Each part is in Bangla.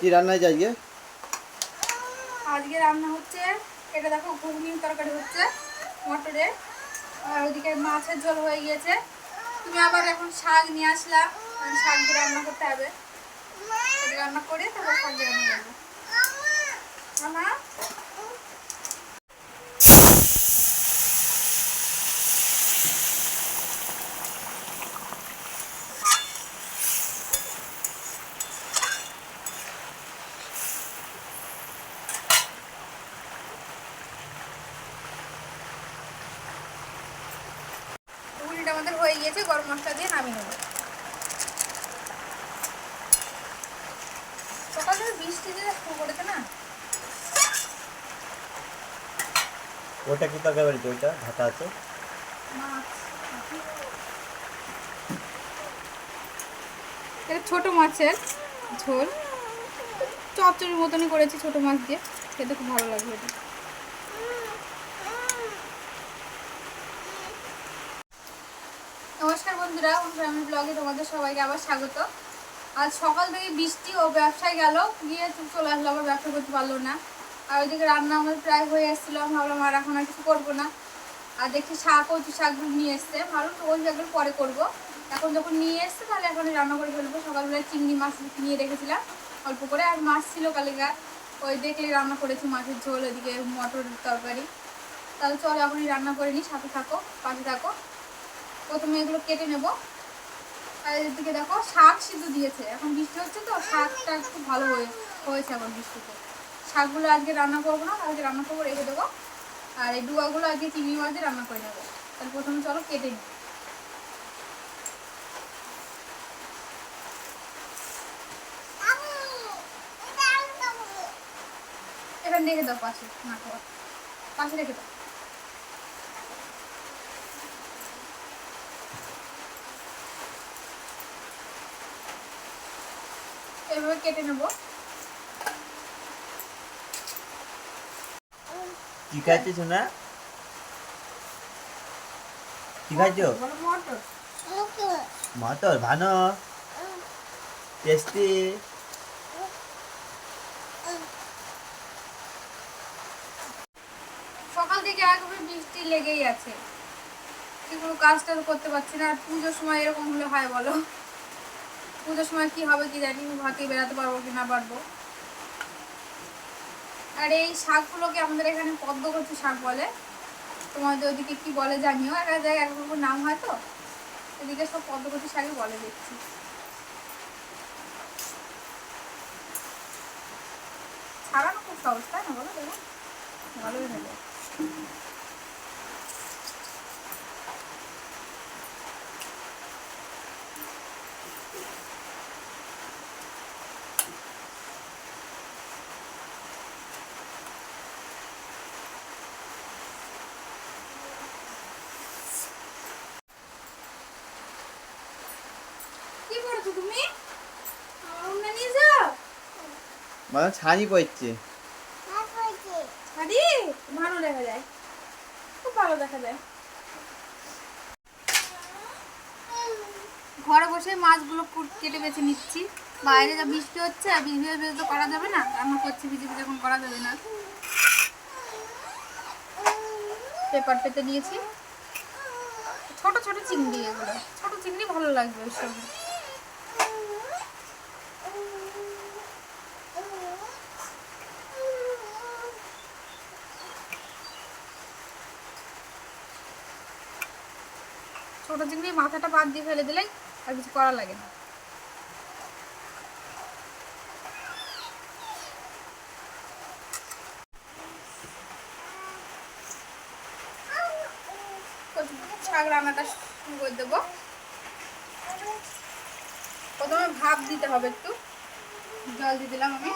কি রান্না হয়েছে আজকে? আজকে রান্না হচ্ছে, এটা দেখো ঘুগনির তরকারি হচ্ছে মটরে, আর ওইদিকে মাছের ঝোল হয়ে গিয়েছে। তুমি আবার এখন শাক নিয়ে আসলা, শাক দিয়ে রান্না করতে হবে। এটা রান্না করে তারপর শাক দিয়ে রান্না করবো। মামা ঘুগনিটা আমাদের হয়ে গিয়েছে, গরম মশলা দিয়ে নামিয়ে নেবো। সকাল থেকে বৃষ্টি দিয়ে শুরু করেছে না। ওটা কি তরকারি বাড়িতে? ওইটা ভাতা আছে। মাছ, এটা ছোট মাছের ঝোল, চচ্চড়ির মতনই করেছি ছোট মাছ দিয়ে, খেতে খুব ভালো লাগবে এটা। নমস্কার বন্ধুরা, আমি ব্লগে তোমাদের সবাইকে আবার স্বাগত। আজ সকাল থেকে বৃষ্টি ও ব্যবসায় গেল, গিয়ে চলে আসলো, আবার ব্যবসা করতে পারলো না। আর ওইদিকে রান্না আমাদের প্রায় হয়ে এসেছিলো, ভাবলাম আর এখন আর কিছু করবো না। আর দেখছি কচু শাকগুলো নিয়ে এসছে, ভাবলাম তো ওই শাকগুলো পরে করবো। এখন যখন নিয়ে এসছে তাহলে এখন রান্না করে ফেলবো। সকালবেলায় চিংড়ি মাছ নিয়ে রেখেছিলাম অল্প করে, আর মাছ ছিল কালিকা, ওই দেখলে রান্না করেছি মাছের ঝোল, ওইদিকে মটরের তরকারি। তাহলে চলো এখনই রান্না করে নিই, সাথে থাকো, পাশে থাকো। প্রথমে এগুলো কেটে নেবো। আর এদিকে দেখো শাক সিদ্ধ দিয়েছে, এখন বৃষ্টি হচ্ছে তো শাকটা একটু ভালো হয়েছে এখন বৃষ্টিতে। শাকগুলো আজকে রান্না করবো না, আজকে রান্না করবো, রেখে দেবো। আর এই ডুয়াগুলো আজকে চিংড়ি মাছ দিয়ে রান্না করে নেবো। তাহলে প্রথমে চলো কেটে নিই। এখানে রেখে দাও, পাশে না খাওয়া, পাশে রেখে দাও। এভাবে কেটে নেবো। কি খাচ্ছিস না? কি খাচ্ছো? মটর। মটর ভানো টেস্টি। সকাল থেকে একবারে বৃষ্টি লেগেই আছে, কোনো কাজটা করতে পারছি না। আর পুজোর সময় এরকম হলে হয় বলো? পুজোর সময় কি হবে কি জানি, ভাতে বেড়াতে পারবো কি না পারবো। আর এই শাকগুলোকে আমাদের এখানে পদ্মকচু শাক বলে, তোমাদের ওদিকে কি বলে জানিও, এক এক জায়গায় এক রকম নাম হয় তো, এদিকে সব পদ্মকচু শাকই বলে দেখছি। ছাড়ানো খুব সহজ, তাই না বলো? দেখো ভালোই হয়ে যায়। কি করছো তুমি? অন্য নিয়ে যাও। মানে ছানি পড়ছে। ছাড়ি ভালো দেখা যায়, খুব ভালো দেখা যায়। ঘরে বসে মাছগুলো কেটে বেছে নিচ্ছি। বাইরে যা বৃষ্টি হচ্ছে, আর ভিজে ভিজে তো করা যাবে না, রান্না করছি ভিজে ভিজে এখন করা যাবে না। পেপার পেতে নিয়েছি, ছোট ছোট চিংড়ি, এগুলো ছোট চিংড়ি ভালো লাগবে ওই সঙ্গে। ছোট চিংড়ি মাথাটা বাদ দিয়ে ফেলে দিলেই আর কিছু করা লাগে না। শাক রান্নাটা শুরু করে দেবো। প্রথমে ভাপ দিতে হবে, একটু জল দিয়ে দিলাম আমি।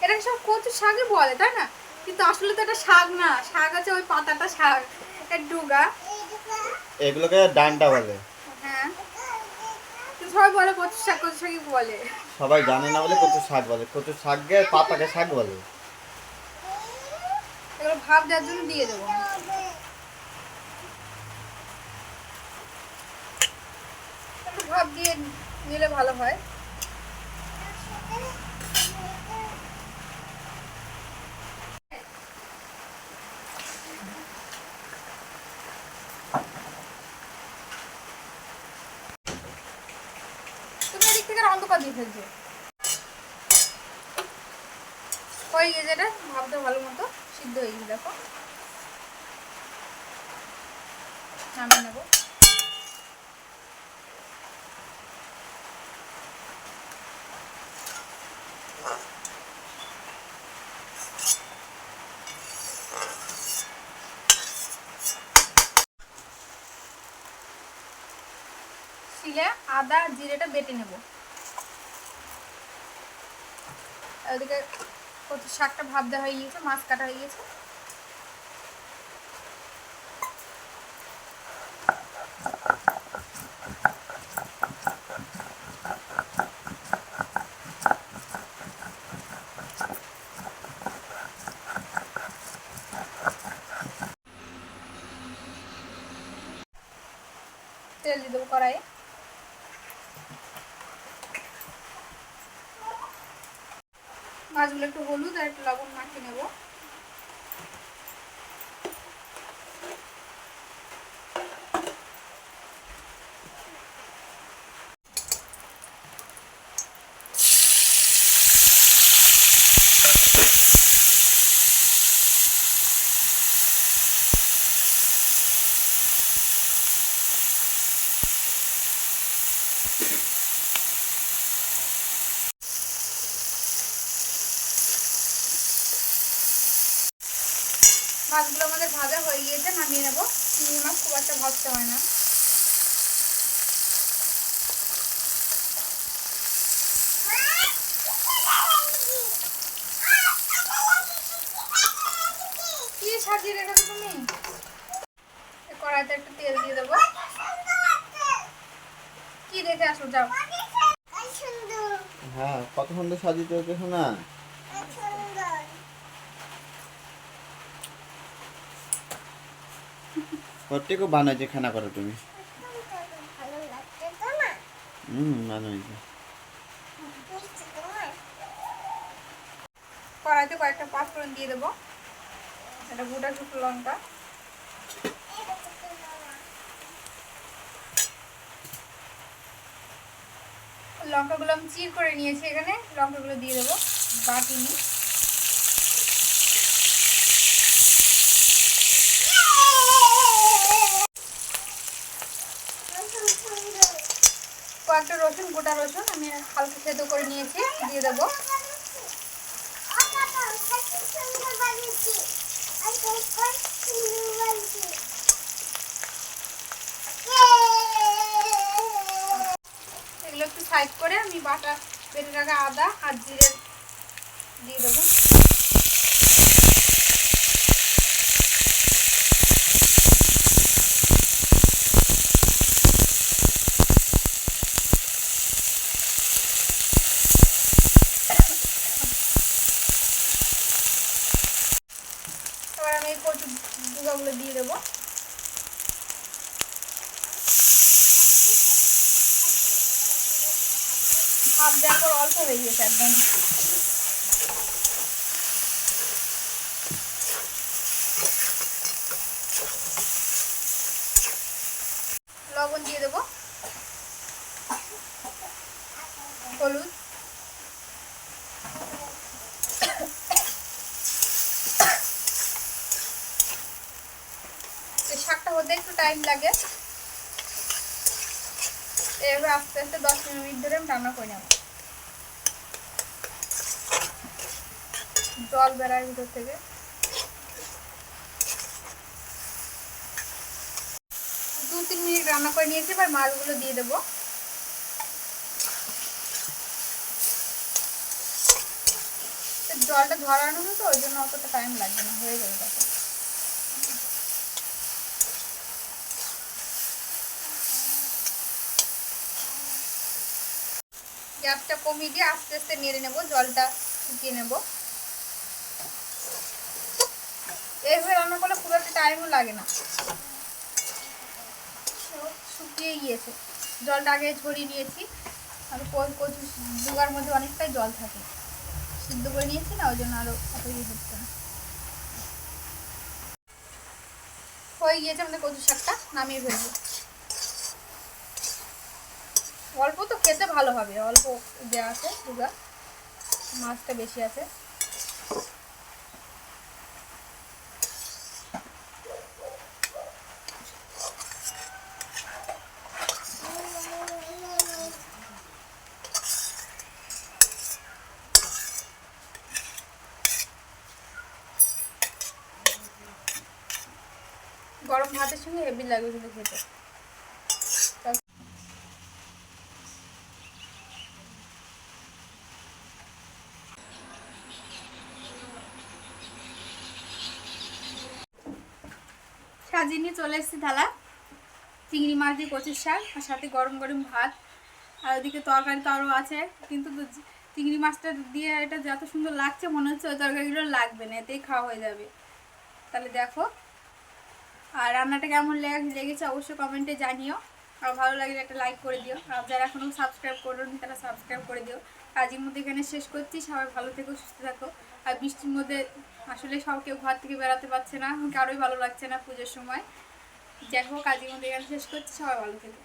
এটা সব কচু শাকই বলে তাই না, কিন্তু আসলে তো এটা শাক না, শাক আছে ওই পাতাটা শাক, এটা ডুগা। এগুলোকে ডান্ডা বলে। হ্যাঁ, সবাই বলে কচু শাকই বলে। সবাই জানে না বলে কচু শাক বলে, কচু শাককে পাতাকে শাক বলে। এগুলো ভাপ দেওয়ার জন্য দিয়ে দেবো। একটু ভাপ দিয়ে নিলে ভালো হয়। তুমি এদিক থেকে অন্ধকার দিয়ে ফেলছো। হয়ে গেছে, এটা ভাবতে ভালো মতো সিদ্ধ হয়ে গেছে। দেখো নামিয়ে নেবো। শিলে আদা জিরেটা বেটে নেব। ওদিকে কত শাকটা ভাব দেওয়া হয়ে গিয়েছে, মাছ কাটা হয়ে গেছে। তেল দিয়ে দেবো কড়াইয়ে। মাছগুলো একটু হলুদ আর একটু লবণ মাখিয়ে নেব। মাছগুলো আমাদের ভাজা হয়ে গিয়েছে, নামিয়ে নেব। চিংড়ি মাছ খুব একটা ভাজতে হয় না। কি সাজিয়ে রেখেছো তুমি? কড়াইতে একটু তেল দিয়ে দেবো। কি দেখে আসো, যাও। হ্যাঁ, কত সুন্দর সাজিয়ে রেখেছো না। প্রত্যেকও বানাইছে খানা করো তুমি। বানাইছে। কড়াইতে কয়েকটা পাঁচফোড়ন দিয়ে দেবো। এটা গোটা শুকনো লঙ্কা, লঙ্কাগুলো আমি চির করে নিয়েছি। এখানে লঙ্কাগুলো দিয়ে দেবো, বাটিনি। কয়েকটা রসুন, গোটা রসুন আমি হালকা সেদ্ধ করে নিয়েছি, দিয়ে দেবো। এগুলো একটু সাইড করে আমি বাটা বেটে রাখা আদা আর জিরে দিয়ে দেবো। এবার আমি এই কচু ডুগাগুলো দিয়ে দেবো। ভাত দেওয়ার পর অল্প হয়ে গেছে একদম। লবণ দিয়ে দেবো, হলুদ, শাকটা হতে একটু টাইম লাগে। এবার আস্তে আস্তে 10 মিনিট ধরে আমি রান্না করে নেব। জল বেড়ায় ভিতর থেকে। 2-3 মিনিট রান্না করে নিয়েছি। এবার মাছগুলো দিয়ে দেবো। জলটা ধরানো তো, ওই জন্য অতটা টাইম লাগবে না, হয়ে যাবে তখন। গ্যাসটা কমিয়ে দিয়ে আস্তে আস্তে নেড়ে নেবো, জলটা শুকিয়ে নেব। এইভাবে রান্না করলে খুব একটা টাইমও লাগে না, শুকিয়ে গিয়েছে। জলটা আগে ঝরিয়ে নিয়েছি, আর কচু ডুগার মধ্যে অনেকটাই জল থাকে, সিদ্ধ করে নিয়েছি না, ওই জন্য আরও অত ইয়ে হচ্ছে না। হয়ে গিয়েছে আমাদের কচু শাকটা, নামিয়ে ফেলবো। অল্প তো খেতে ভালো হবে, অল্প দেওয়া আছে দুগা, মাছটা বেশি আছে। গরম ভাতের সঙ্গে হেভি লাগবে কিন্তু খেতে। সাজিয়ে নিয়ে চলে এসেছি থালা, চিংড়ি মাছ দিয়ে কচুর শাক আর সাথে গরম গরম ভাত, আর ওদিকে তরকারি তো আরও আছে, কিন্তু চিংড়ি মাছটা দিয়ে এটা যত সুন্দর লাগছে মনে হচ্ছে ওই তরকারিগুলো লাগবে না, এতেই খাওয়া হয়ে যাবে। তাহলে দেখো, আর রান্নাটা কেমন লেগেছে অবশ্যই কমেন্টে জানিও, আর ভালো লাগলে একটা লাইক করে দিও, আর যারা এখনও সাবস্ক্রাইব করোনি তারা সাবস্ক্রাইব করে দিও। কাজের মধ্যে এখানে শেষ করছি, সবাই ভালো থেকো, সুস্থ থাকো। আর বৃষ্টির মধ্যে আসলে সব কেউ ঘর থেকে বেরোতে পারছে না, কারোই ভালো লাগছে না পুজোর সময়। যাই হোক, কাজের মধ্যে এখানে শেষ করছি, সবাই ভালো থেকো।